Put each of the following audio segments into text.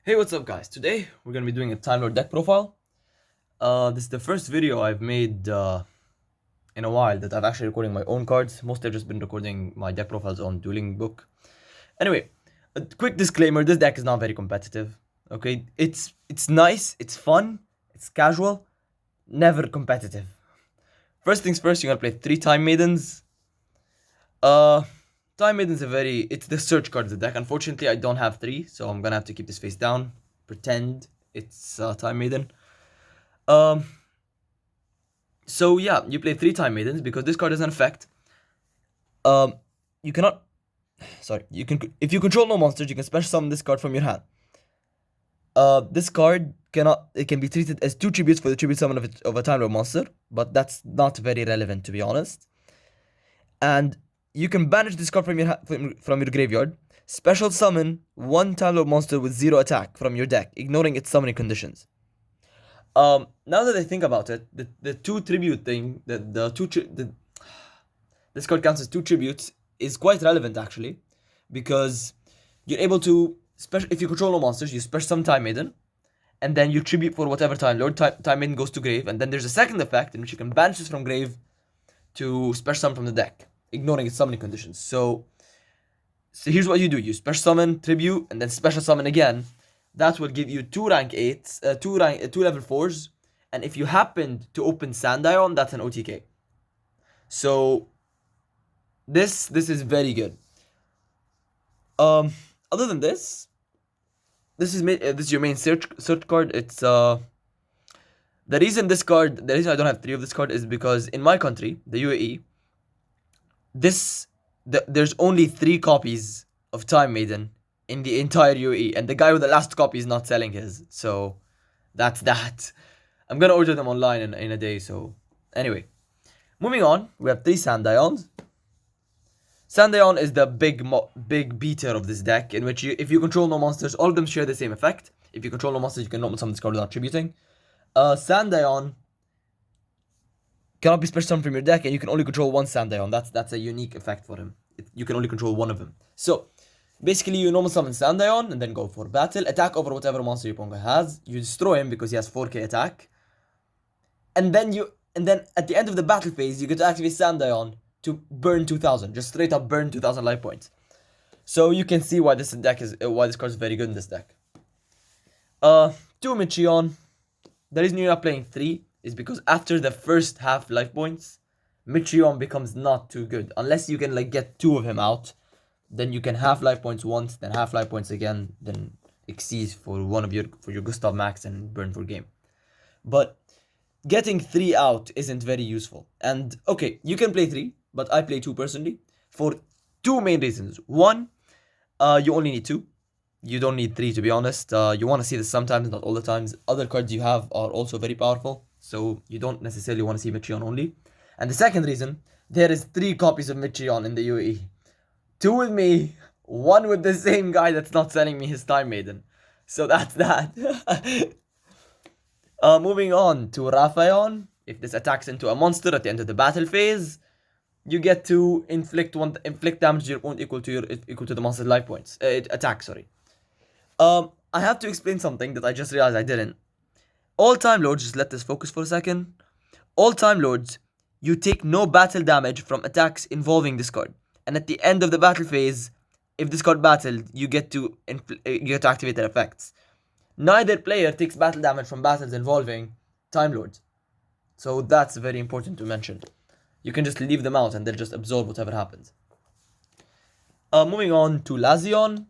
Hey, what's up guys? Today we're gonna be doing a Timelord deck profile. This is the first video I've made in a while that I've actually recording my own cards. Mostly I've just been recording my deck profiles on Dueling Book. Anyway, a quick disclaimer, this deck is not very competitive. Okay, it's nice, it's fun, it's casual, never competitive. First things first, you're gonna play 3 Time Maidens. Time Maiden's it's the search card of the deck. Unfortunately, I don't have 3, so I'm gonna have to keep this face down. Pretend it's Time Maiden. So yeah, you play 3 Time Maidens because this card has an effect. You cannot, sorry, if you control no monsters, you can special summon this card from your hand. This card it can be treated as 2 tributes for the tribute summon of a Time Lord monster, but that's not very relevant to be honest. And you can banish this card from your graveyard. Special summon 1 Time Lord monster with 0 attack from your deck, ignoring its summoning conditions. Now that I think about it, the 2 tribute thing, this card counts as 2 tributes is quite relevant actually, because you're able to if you control no monsters, you special summon Time Maiden, and then you tribute for whatever Time Lord. Time Maiden goes to grave, and then there's a second effect in which you can banish this from grave to special summon from the deck, ignoring its summoning conditions. So here's what you do: you special summon, tribute, and then special summon again. That will give you 2 rank 8s, 2 level 4s, and if you happen to open Dion, that's an OTK. So this is very good. Other than this is your main search card. It's the reason I don't have 3 of this card is because in my country, the UAE, there's only 3 copies of Time Maiden in the entire UAE, and the guy with the last copy is not selling his. So that's that. I'm gonna order them online in a day. So anyway, moving on, we have 3 Sandions. Sandion is the big beater of this deck, in which if you control no monsters, all of them share the same effect. If you control no monsters, you can normal summon this card without tributing. Sandion cannot be special summoned from your deck, and you can only control 1 Sandion. That's a unique effect for him. You can only control 1 of them. So basically, you normal summon Sandion and then go for battle, attack over whatever monster your opponent has. You destroy him because he has 4k attack, and then at the end of the battle phase, you get to activate Sandion to burn 2000, just straight up burn 2000 life points. So you can see why this card is very good in this deck. 2 Matrion. The reason you're not playing 3 is because after the first half life points, Matrion becomes not too good. Unless you can get 2 of him out, then you can half life points once, then half life points again, then exceed for your Gustav Max and burn for game. But getting 3 out isn't very useful. And okay, you can play 3, but I play 2 personally for 2 main reasons. One, you only need 2. You don't need 3 to be honest. You want to see this sometimes, not all the times. Other cards you have are also very powerful, so you don't necessarily want to see Matrion only. And the second reason, there is 3 copies of Matrion in the UAE. 2 with me, 1 with the same guy that's not selling me his Time Maiden. So that's that. Moving on to Raphaon. If this attacks into a monster at the end of the battle phase, you get to inflict damage to your opponent equal to the monster's life points. Attack, sorry. I have to explain something that I just realized I didn't. All Time Lords, just let this focus for a second. All Time Lords, you take no battle damage from attacks involving this card. And at the end of the battle phase, if this card battled, you get to activate their effects. Neither player takes battle damage from battles involving Time Lords. So that's very important to mention. You can just leave them out and they'll just absorb whatever happens. Moving on to Xavion.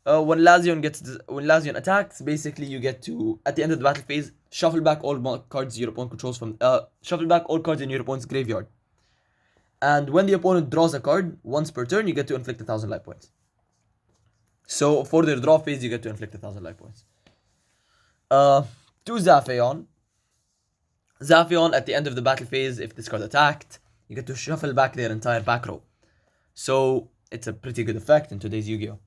When Xavion attacks, basically you get to, at the end of the battle phase, shuffle back all cards your opponent controls from shuffle back all cards in your opponent's graveyard. And when the opponent draws a card once per turn, you get to inflict 1000 life points. So for their draw phase, you get to inflict 1000 life points. To Xavion. Xavion, at the end of the battle phase, if this card attacked, you get to shuffle back their entire back row. So it's a pretty good effect in today's Yu-Gi-Oh!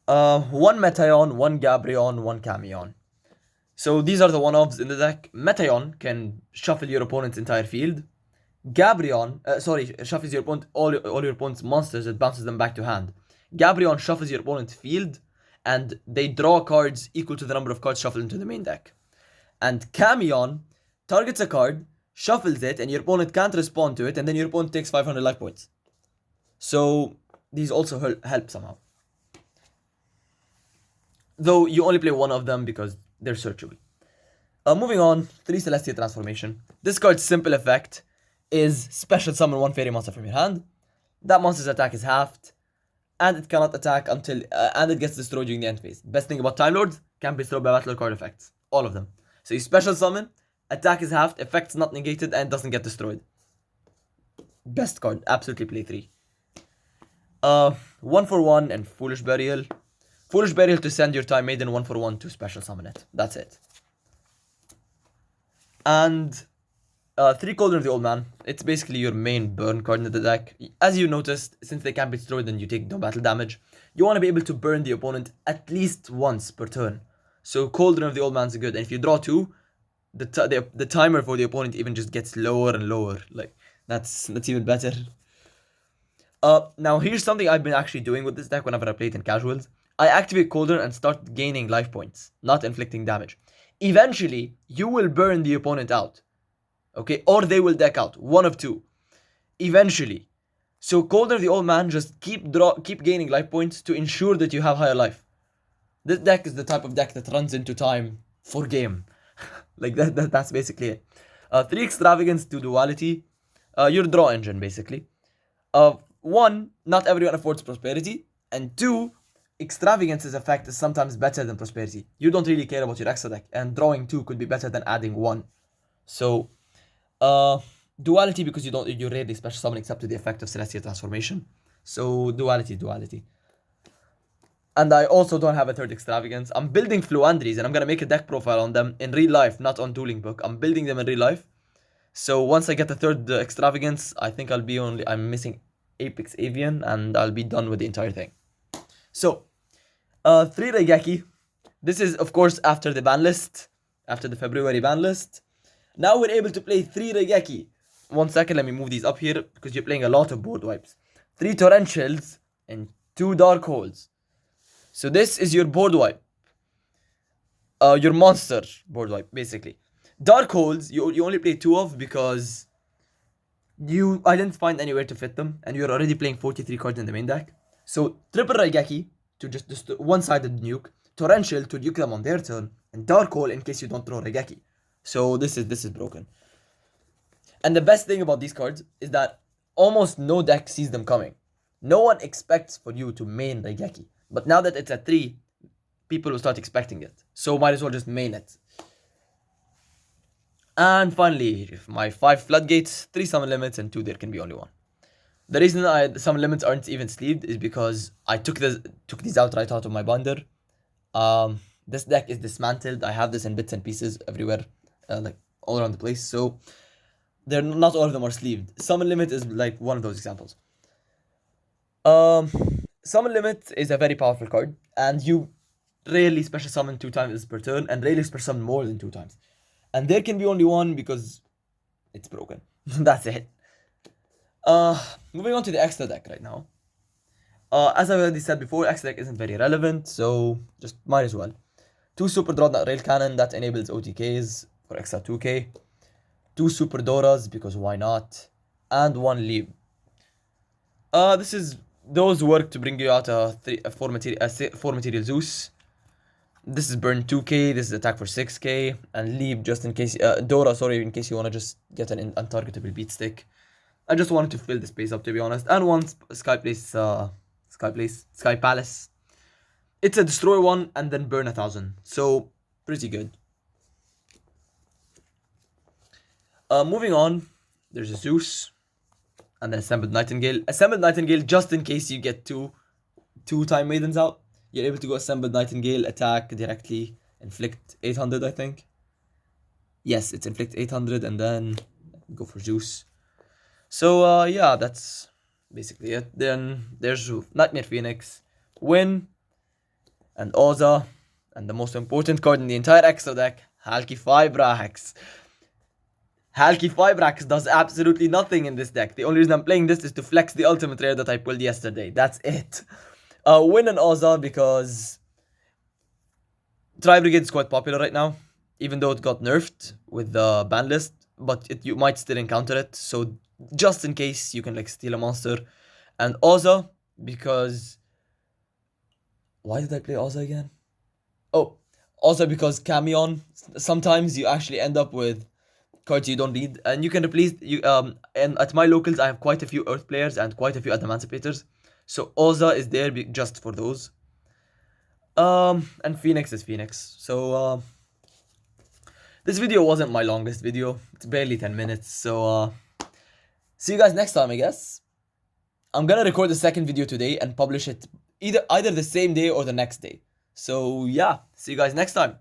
1 Matrion, 1 Gabrion, 1 Camion. So these are the one-offs in the deck. Matrion can shuffle your opponent's entire field. Gabrion, shuffles your opponent all your opponent's monsters. It bounces them back to hand. Gabrion shuffles your opponent's field and they draw cards equal to the number of cards shuffled into the main deck. And Xavion targets a card, shuffles it, and your opponent can't respond to it, and then your opponent takes 500 life points. So these also help somehow. Though you only play one of them because they're searchable. Moving on, 3 Celestial Transformation. This card's simple effect is special summon 1 fairy monster from your hand. That monster's attack is halved, and it cannot attack until and it gets destroyed during the end phase. Best thing about Timelord, can be destroyed by battle or card effects. All of them. So you special summon, attack is halved, effects not negated, and doesn't get destroyed. Best card, absolutely play 3. 1 for 1 and Foolish Burial. Foolish Burial to send your Time Maiden 1 for 1 to special summon it. That's it. And 3 Cauldron of the Old Man. It's basically your main burn card in the deck. As you noticed, since they can't be destroyed and you take no battle damage, you want to be able to burn the opponent at least once per turn. So Cauldron of the Old Man's good. And if you draw 2, the timer for the opponent even just gets lower and lower. Like, that's even better. Now here's something I've been actually doing with this deck whenever I play it in casuals. I activate Cauldron and start gaining life points, not inflicting damage. Eventually, you will burn the opponent out. Okay, or they will deck out. One of 2. Eventually. So Cauldron of the Old Man, just keep gaining life points to ensure that you have higher life. This deck is the type of deck that runs into time for game. Like that's basically it. 3 Extravagance, 2 Duality. Your draw engine, basically. 1, not everyone affords Prosperity. And 2, Extravagance's effect is sometimes better than Prosperity. You don't really care about your extra deck, and drawing 2 could be better than adding 1. So, Duality, because you rarely special summon except to the effect of Celestial Transformation. So, Duality. And I also don't have a 3rd Extravagance. I'm building Fluandries, and I'm gonna make a deck profile on them in real life, not on Dueling Book. I'm building them in real life. So, once I get the 3rd Extravagance, I think I'm missing Apex Xavion, and I'll be done with the entire thing. So, 3 Yaki. This is, of course, after the ban list. After the February ban list. Now we're able to play 3 Yaki. 1 second, let me move these up here, because you're playing a lot of board wipes. 3 Torrentials and 2 Dark Holes. So this is your board wipe. Your monster board wipe, basically. Dark Holes, you only play 2 of because I didn't find anywhere to fit them, and you're already playing 43 cards in the main deck. So, Triple Raigeki to just one-sided nuke, Torrential to nuke them on their turn, and Dark Hole in case you don't draw Raigeki. So this is broken. And the best thing about these cards is that almost no deck sees them coming. No one expects for you to main Raigeki. But now that it's at 3, people will start expecting it. So might as well just main it. And finally, my 5 Floodgates, 3 Summon Limits, and 2 there can be only 1. The reason some limits aren't even sleeved is because I took these out right out of my binder. This deck is dismantled. I have this in bits and pieces everywhere, like all around the place. So they're not all of them are sleeved. Summon Limit is like one of those examples. Summon Limit is a very powerful card, and you rarely special summon 2 times per turn, and rarely special summon more than 2 times. And there can be only 1 because it's broken. That's it. Moving on to the extra deck right now. As I already said before, extra deck isn't very relevant, so just might as well. 2 Super Dreadnought Rail Cannon that enables OTKs for extra 2k. 2 Super Doras because why not? And 1 Leap. Those work to bring you out a 4 material Zeus. This is burn 2k, this is attack for 6k, and Leap just in case, Dora, sorry, in case you want to just get an untargetable beat stick. I just wanted to fill the space up, to be honest. And 1 Sky Palace. It's a destroy 1 and then burn 1,000. So, pretty good. Moving on, there's a Zeus. And then Assembled Nightingale. Assembled Nightingale just in case you get two Time Maidens out. You're able to go Assembled Nightingale, attack directly, inflict 800, I think. Yes, it's inflict 800 and then go for Zeus. So, yeah, that's basically it. Then there's Nightmare Phoenix, Win, and Oza, and the most important card in the entire extra deck, Halki Fibrax. Halki Fibrax does absolutely nothing in this deck. The only reason I'm playing this is to flex the ultimate rare that I pulled yesterday. That's it. Win and Oza because Tri Brigade is quite popular right now, even though it got nerfed with the ban list, but you might still encounter it, so just in case you can like steal a monster. And Oza, because... Why did I play Oza again? Oh, also because Camion, sometimes you actually end up with cards you don't need, and you can replace you and at my locals I have quite a few Earth players and quite a few Adamanticators, so Oza is there just for those. And Phoenix is Phoenix. So this video wasn't my longest video. It's barely 10 minutes. So see you guys next time, I guess. I'm gonna record the second video today and publish it either the same day or the next day. So yeah, see you guys next time.